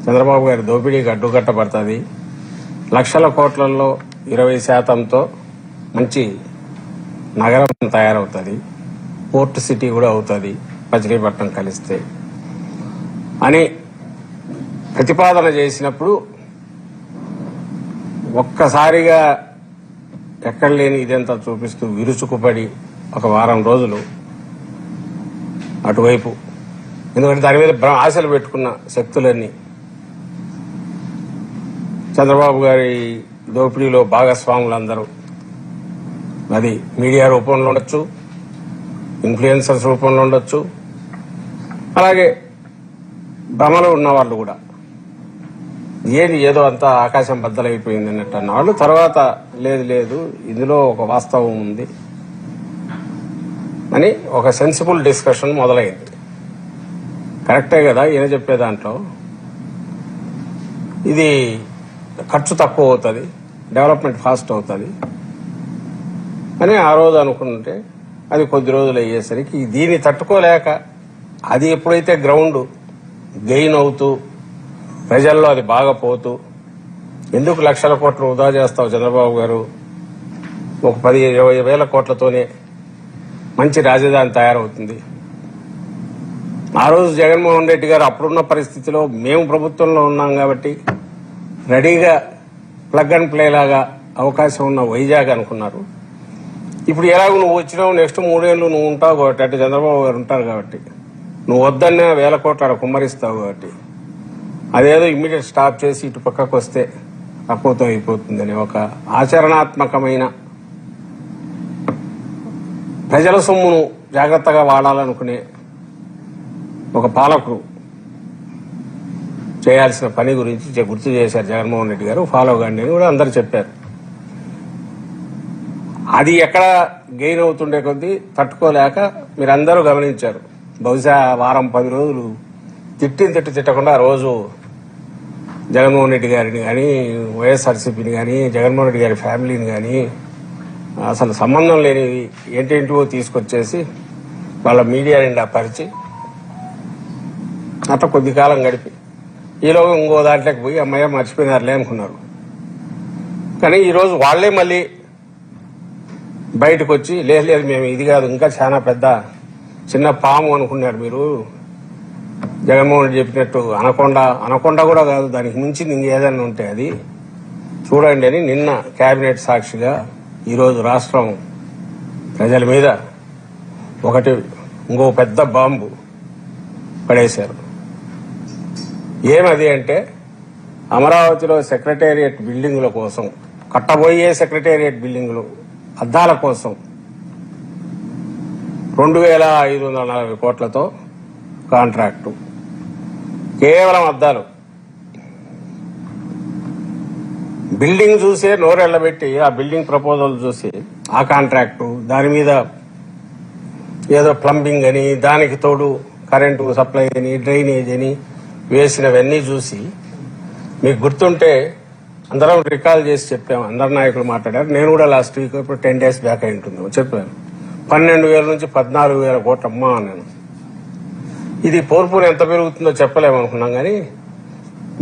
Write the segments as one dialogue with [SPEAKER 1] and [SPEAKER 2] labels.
[SPEAKER 1] చంద్రబాబు గారి దోపిడీకి అడ్డుకట్టబడుతుంది. లక్షల కోట్లలో 20%తో మంచి నగరం తయారవుతుంది, పోర్ట్ సిటీ కూడా అవుతుంది మచిలీపట్నం కలిస్తే అని ప్రతిపాదన చేసినప్పుడు ఒక్కసారిగా ఎక్కడ లేని ఇదంతా చూపిస్తూ విరుచుకుపడి ఒక వారం రోజులు అటువైపు, ఎందుకంటే దాని మీద ఆశలు పెట్టుకున్న శక్తులన్నీ చంద్రబాబు గారి దోపిడీలో భాగస్వాములందరూ, అది మీడియా రూపంలో ఉండొచ్చు, ఇన్ఫ్లుయెన్సర్స్ రూపంలో ఉండొచ్చు, అలాగే భ్రమలో ఉన్న వాళ్ళు కూడా ఏదో అంతా ఆకాశం బద్దలైపోయింది అన్నట్టు అన్నవాళ్ళు తర్వాత లేదు ఇందులో ఒక వాస్తవం ఉంది అని ఒక సెన్సిబుల్ డిస్కషన్ మొదలైంది. కరెక్టే కదా ఈయన చెప్పే దాంట్లో, ఇది ఖర్చు తక్కువ అవుతుంది, డెవలప్మెంట్ ఫాస్ట్ అవుతుంది అని ఆ రోజు అనుకుంటే అది కొద్ది రోజులు అయ్యేసరికి దీన్ని తట్టుకోలేక అది ఎప్పుడైతే గ్రౌండ్ గెయిన్ అవుతూ ప్రజల్లో అది బాగా పోతూ, ఎందుకు లక్షల కోట్లు వృధా చేస్తావు చంద్రబాబు గారు, ఒక 10-20 వేల కోట్లతోనే మంచి రాజధాని తయారవుతుంది. ఆ రోజు జగన్మోహన్ రెడ్డి గారు అప్పుడున్న పరిస్థితిలో మేము ప్రభుత్వంలో ఉన్నాం కాబట్టి రెడీగా ప్లగ్ అండ్ ప్లే లాగా అవకాశం ఉన్న వైజాగ్ అనుకున్నారు. ఇప్పుడు ఎలాగో నువ్వు వచ్చినావు, నెక్స్ట్ 3 ఏళ్ళు నువ్వు ఉంటావు కాబట్టి, అంటే చంద్రబాబు గారు ఉంటారు కాబట్టి, నువ్వు వద్దన్నా 1000 కోట్ల కుమ్మరిస్తావు కాబట్టి అదేదో ఇమ్మీడియట్ స్టాప్ చేసి ఇటు పక్కకు వస్తే అపోతం అయిపోతుందని ఒక ఆచరణాత్మకమైన ప్రజల సొమ్మును జాగ్రత్తగా వాడాలనుకునే ఒక పాలకుడు చేయాల్సిన పని గురించి గుర్తు చేశారు జగన్మోహన్ రెడ్డి గారు. ఫాలో కండి అని కూడా అందరు చెప్పారు. అది ఎక్కడ గెయిన్ అవుతుండే కొద్దీ తట్టుకోలేక మీరందరూ గమనించారు. బహుశా వారం 10 రోజులు తిట్టకుండా రోజు జగన్మోహన్ రెడ్డి గారిని కానీ, వైఎస్ఆర్సీపీని కానీ, జగన్మోహన్ రెడ్డి గారి ఫ్యామిలీని కానీ, అసలు సంబంధం లేనివి ఏంటేంటివో తీసుకొచ్చేసి వాళ్ళ మీడియా నిండా పరిచి అట్లా కొద్ది కాలం గడిపి ఈలోగా ఇంకో దాంట్లోకి పోయి అమ్మాయి మర్చిపోయినారులే అనుకున్నారు. కానీ ఈరోజు వాళ్లే మళ్ళీ బయటకు వచ్చి లేదు మేము ఇది కాదు, ఇంకా చాలా పెద్ద చిన్న పాము అనుకున్నారు మీరు, జగన్మోహన్ రెడ్డి చెప్పినట్టు అనకొండ కూడా కాదు, దానికి మించి ఇంకేదన్నా ఉంటే అది చూడండి అని నిన్న కేబినెట్ సాక్షిగా ఈరోజు రాష్ట్రం ప్రజల మీద ఇంకో పెద్ద బాంబు పడేశారు. ఏమది అంటే అమరావతిలో సెక్రటేరియట్ బిల్డింగుల కోసం, కట్టబోయే సెక్రటేరియట్ బిల్డింగులు అద్దాల కోసం 2540 కోట్లతో కాంట్రాక్టు, కేవలం అద్దాలు. బిల్డింగ్ చూసే నోరెళ్లబెట్టి ఆ బిల్డింగ్ ప్రపోజల్ చూసి ఆ కాంట్రాక్టు, దాని మీద ఏదో ప్లంబింగ్ అని, దానికి తోడు కరెంటు సప్లై అని, డ్రైనేజ్ అని వేసినవన్నీ చూసి మీకు గుర్తుంటే అందరం రికాల్ చేసి చెప్పాము. అందరు నాయకులు మాట్లాడారు. నేను కూడా లాస్ట్ వీక్ ఇప్పుడు 10 days బ్యాక్ అయి ఉంటుంది చెప్పాను. 12,000 నుంచి 14,000 కోట్ల అమ్మా నేను. ఇది పోర్పుని ఎంత పెరుగుతుందో చెప్పలేమనుకున్నాం. కానీ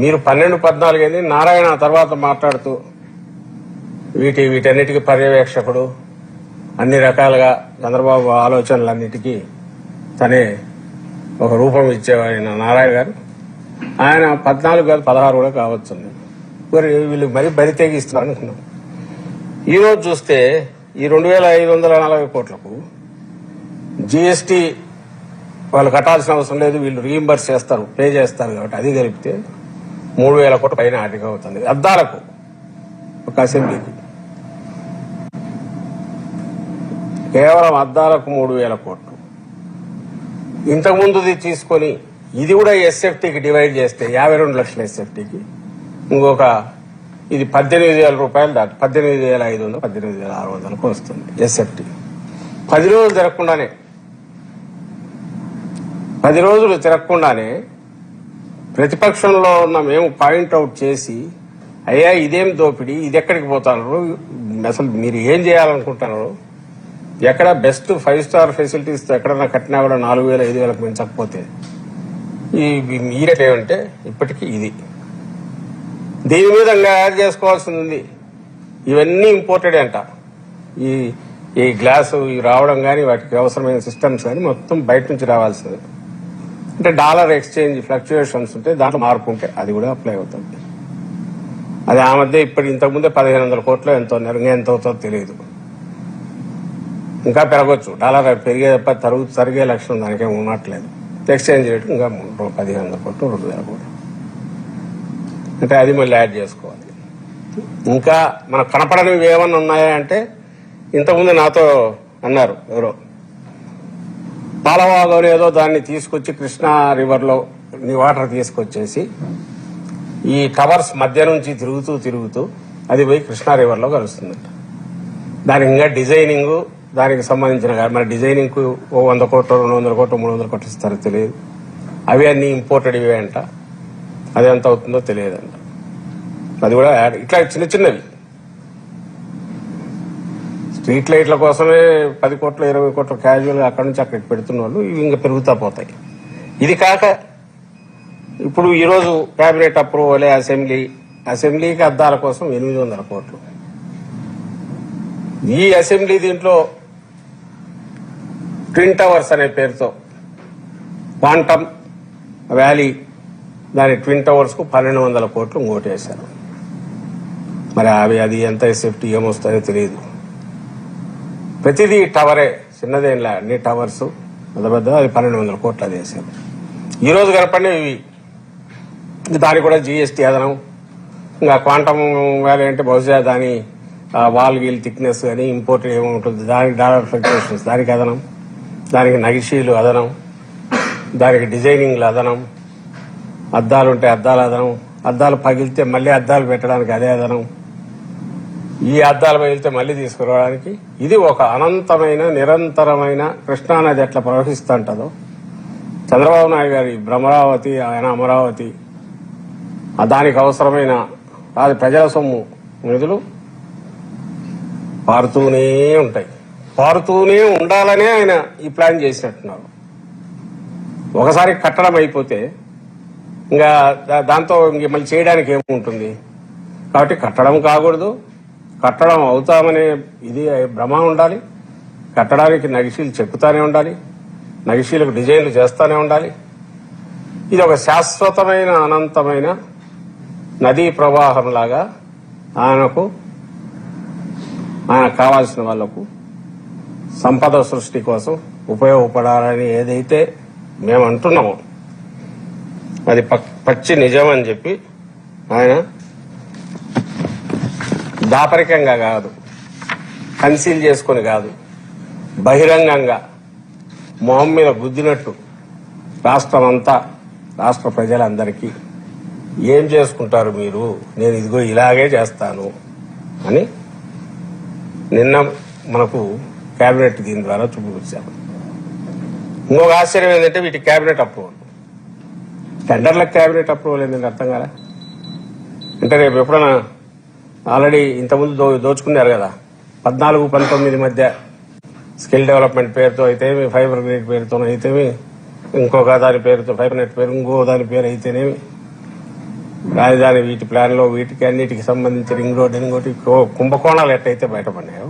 [SPEAKER 1] మీరు 12-14 అయింది. నారాయణ తర్వాత మాట్లాడుతూ వీటన్నిటికీ పర్యవేక్షకుడు, అన్ని రకాలుగా చంద్రబాబు ఆలోచనలన్నిటికీ తనే ఒక రూపం ఇచ్చేవాడు నారాయణ గారు. ఆయన 14 కాదు 16 కూడా కావచ్చు. మరి వీళ్ళు మరీ బరి తెగిస్తారు అనుకున్నాం. ఈరోజు చూస్తే ఈ 2,540 కోట్లకు జీఎస్టీ వాళ్ళు కట్టాల్సిన అవసరం లేదు, వీళ్ళు రీయింబర్స్ చేస్తారు, పే చేస్తారు కాబట్టి అది కలిపితే 3,000 కోట్ల పైన ఆర్థిక అవుతుంది. అద్దాలకు ఒక అసెంబ్లీకి కేవలం అద్దాలకు 3,000 కోట్లు. ఇంతకుముందుది తీసుకొని ఇది కూడా ఎస్ఎఫ్టీకి డివైడ్ చేస్తే 52 లక్షల ఎస్ఎఫ్టీకి ఇంకొక ఇది 18,000 రూపాయలు దాటి 18,500 18,600కు వస్తుంది ఎస్ఎఫ్టీ. 10 రోజులు తిరగకుండానే ప్రతిపక్షంలో ఉన్న మేము పాయింట్అవుట్ చేసి అయ్యా ఇదేం దోపిడీ, ఇది ఎక్కడికి పోతున్నారు, అసలు మీరు ఏం చేయాలనుకుంటున్నారు, ఎక్కడ బెస్ట్ 5 స్టార్ ఫెసిలిటీస్ ఎక్కడన్నా కట్టినా కూడా 4,000 5,000కు మించకపోతే ఈ మీరేట్ ఏమంటే ఇప్పటికీ ఇది దీని మీద యాడ్ చేసుకోవాల్సింది ఉంది. ఇవన్నీ ఇంపోర్టెడ్ అంట. ఈ గ్లాసు ఇవి రావడం కానీ వాటికి అవసరమైన సిస్టమ్స్ కానీ మొత్తం బయట నుంచి రావాల్సింది. అంటే డాలర్ ఎక్స్చేంజ్ ఫ్లక్చుయేషన్స్ ఉంటే దాంట్లో మార్పు ఉంటే అది కూడా అప్లై అవుతుంది. అది ఆ మధ్య ఇప్పుడు ఇంతకుముందే 1500 కోట్లు ఎంతో ఉన్నారు. ఇంకా ఎంత అవుతుందో తెలియదు. ఇంకా పెరగొచ్చు. డాలర్ పెరిగే తప్ప తరిగే లక్షణం దానికేం ఉన్నట్లేదు. ఎక్స్చేంజ్ రేటు ఇంకా 1500 కోట్లు 2000 కోట్లు అంటే అది మళ్ళీ యాడ్ చేసుకోవాలి. ఇంకా మనకు కనపడనివి ఏమన్నా ఉన్నాయా అంటే ఇంతకుముందు నాతో అన్నారు ఎవరో పాలవాగం ఏదో దాన్ని తీసుకొచ్చి కృష్ణా రివర్లో వాటర్ తీసుకొచ్చేసి ఈ టవర్స్ మధ్య నుంచి తిరుగుతూ అది పోయి కృష్ణా రివర్లో కలుస్తుందంట. దానికి ఇంకా డిజైనింగ్ దానికి సంబంధించిన మన డిజైనింగ్ కు 100 కోట్లు 200 కోట్లు 300 కోట్లు ఇస్తారో తెలియదు. అవి అన్ని ఇంపోర్టెడ్ ఇవే అంట. అది ఎంత అవుతుందో తెలియదంట. అది కూడా ఇట్లా చిన్నవి స్ట్రీట్ లైట్ల కోసమే 10 కోట్లు 20 కోట్లు క్యాజువల్ అక్కడి నుంచి అక్కడికి పెడుతున్న వాళ్ళు ఇవి ఇంకా పెరుగుతా పోతాయి. ఇది కాక ఇప్పుడు ఈరోజు కేబినెట్ అప్రూవల్ అసెంబ్లీకి అద్దాల కోసం 800 కోట్లు. ఈ అసెంబ్లీ దీంట్లో ట్విన్ టవర్స్ అనే పేరుతో క్వాంటమ్ వ్యాలీ దాని ట్విన్ టవర్స్ కు 1200 కోట్లు ఇంకోటేశారు. మరి అది ఎంత సేఫ్టీ ఏమొస్తాయో తెలియదు. ప్రతిదీ టవరే, చిన్నదేంలా అన్ని టవర్స్ పెద్ద అది 1200 కోట్లు అది వేశారు. ఈ రోజు కనపడి దానికి కూడా జీఎస్టీ అదనం. ఇంకా క్వాంటమ్ వ్యాలీ అంటే బహుశా దాని వాల్ గీల్ థిక్నెస్ అని ఇంపోర్టెడ్ ఏముంటుంది దానికి డాలర్ ఫ్లక్చుయేషన్స్ దానికి అదనం, దానికి నగిషీలు అదనం, దానికి డిజైనింగ్లు అదనం, అద్దాలు ఉంటే అద్దాలు అదనం, అద్దాలు పగిలితే మళ్ళీ అద్దాలు పెట్టడానికి అదే అదనం, ఈ అద్దాలు పగిలితే మళ్ళీ తీసుకురావడానికి. ఇది ఒక అనంతమైన నిరంతరమైన కృష్ణానది ఎట్లా ప్రవహిస్తుంటదో చంద్రబాబు నాయుడు గారి భ్రమరావతి ఆయన అమరావతి దానికి అవసరమైన అది ప్రజల సొమ్ము నిధులు పారుతూనే ఉంటాయి. పారుతూనే ఉండాలనే ఆయన ఈ ప్లాన్ చేసినట్టున్నారు. ఒకసారి కట్టడం అయిపోతే ఇంకా దాంతో ఇంక మళ్ళీ చేయడానికి ఏముంటుంది. కాబట్టి కట్టడం కాకూడదు, కట్టడం అవుతామనే ఇది భ్రమ ఉండాలి. కట్టడానికి నగిషీలు చెక్కుతానే ఉండాలి, నగిషీలకు డిజైన్లు చేస్తానే ఉండాలి. ఇది ఒక శాశ్వతమైన అనంతమైన నదీ ప్రవాహంలాగా ఆయనకు కావాల్సిన వాళ్లకు సంపద సృష్టి కోసం ఉపయోగపడాలని ఏదైతే మేము అంటున్నామో అది పచ్చి నిజం అని చెప్పి ఆయన దాపరికంగా కాదు, కన్సీల్ చేసుకుని కాదు, బహిరంగంగా మొహం మీద గుద్దినట్టు రాష్ట్రమంతా రాష్ట్ర ప్రజలందరికీ ఏం చేసుకుంటారు మీరు, నేను ఇదిగో ఇలాగే చేస్తాను అని నిన్న మనకు కేబినెట్ దీని ద్వారా చూపించారు. ఇంకొక ఆశ్చర్యం ఏంటంటే వీటి కేబినెట్ అప్రూవల్, టెండర్లకు కేబినెట్ అప్రూవల్ ఏంటంటే అర్థం కదా. అంటే రేపు ఎప్పుడైనా ఆల్రెడీ ఇంతకుముందు దోచుకున్నారు కదా 14-19 మధ్య స్కిల్ డెవలప్మెంట్ పేరుతో అయితేమి, ఫైబర్ గ్రిడ్ పేరుతో అయితేమి, ఇంకొక దాని పేరుతో ఫైబర్ నెట్ పేరు ఇంకో దాని పేరు అయితేనేమి, రాజధాని వీటి ప్లాన్లో వీటికి అన్నిటికి సంబంధించి రింగ్ రోడ్ ఇంకోటి కుంభకోణాలు ఎట్టయితే బయటపడినాయో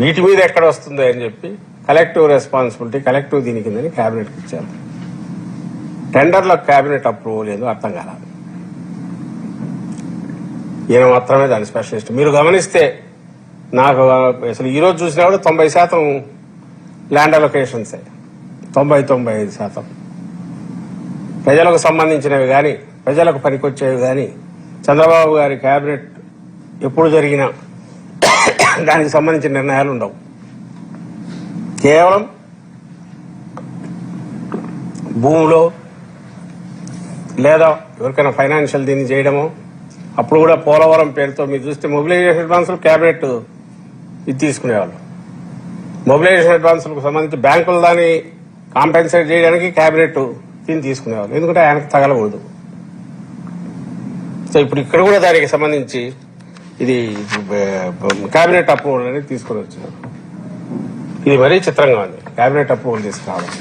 [SPEAKER 1] వీటి మీద ఎక్కడ వస్తుందో అని చెప్పి కలెక్టివ్ రెస్పాన్సిబిలిటీ కలెక్టివ్ దీని కిందని కేబినెట్కి ఇచ్చారు. టెండర్లకు కేబినెట్ అప్రూవల్ ఏదో అర్థం కాలేదు. ఈయన మాత్రమే దాని స్పెషలిస్ట్. మీరు గమనిస్తే నాకు అసలు ఈరోజు చూసినా కూడా 90% ల్యాండ్ అలొకేషన్సే, 90-95% ప్రజలకు సంబంధించినవి కానీ ప్రజలకు పనికొచ్చేవి కానీ చంద్రబాబు గారి కేబినెట్ ఎప్పుడు జరిగినా దానికి సంబంధించిన నిర్ణయాలు ఉండవు. కేవలం భూమిలో లేదా ఎవరికైనా ఫైనాన్షియల్ దీన్ని చేయడమో, అప్పుడు కూడా పోలవరం పేరుతో మీరు చూస్తే మొబిలైజేషన్ అడ్వాన్సులు కేబినెట్ ఇది తీసుకునేవాళ్ళు. మొబిలైజేషన్ అడ్వాన్సులకు సంబంధించి బ్యాంకులు దాన్ని కాంపెన్సేట్ చేయడానికి కేబినెట్ దీన్ని తీసుకునేవాళ్ళు, ఎందుకంటే ఆయనకు తగలకూడదు. సో ఇప్పుడు ఇక్కడ కూడా దానికి సంబంధించి ఇది కేబినెట్ అప్రూవల్ అనేది తీసుకుని వచ్చినారు. ఇది మరీ చిత్రంగా ఉంది. కేబినెట్ అప్రూవల్ తీసుకురావడం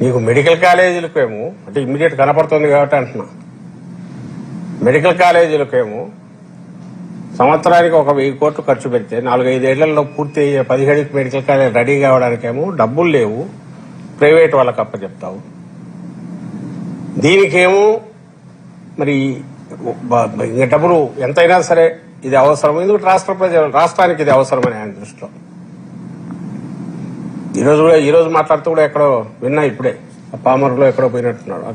[SPEAKER 1] నీకు మెడికల్ కాలేజీలకు ఏమో అంటే ఇమ్మీడియట్ కనపడుతుంది కాబట్టి అంటున్నా. మెడికల్ కాలేజీలకేమో సంవత్సరానికి 1,000 కోట్లు ఖర్చు పెడితే 4-5 ఏళ్లలో పూర్తి అయ్యే 17 మెడికల్ కాలేజ్ రెడీ కావడానికేమో డబ్బులు లేవు, ప్రైవేట్ వాళ్ళకి అప్పచెప్తావు. దీనికేమో మరి ఇంకా డబ్బులు ఎంతైనా సరే ఇది అవసరం, ఎందుకంటే రాష్ట్రానికి ఇది అవసరమని ఆయన దృష్టిలో. ఈ రోజు మాట్లాడుతూ కూడా ఎక్కడో విన్నా, ఇప్పుడే పామర్లో ఎక్కడో పోయినట్టున్నాడు.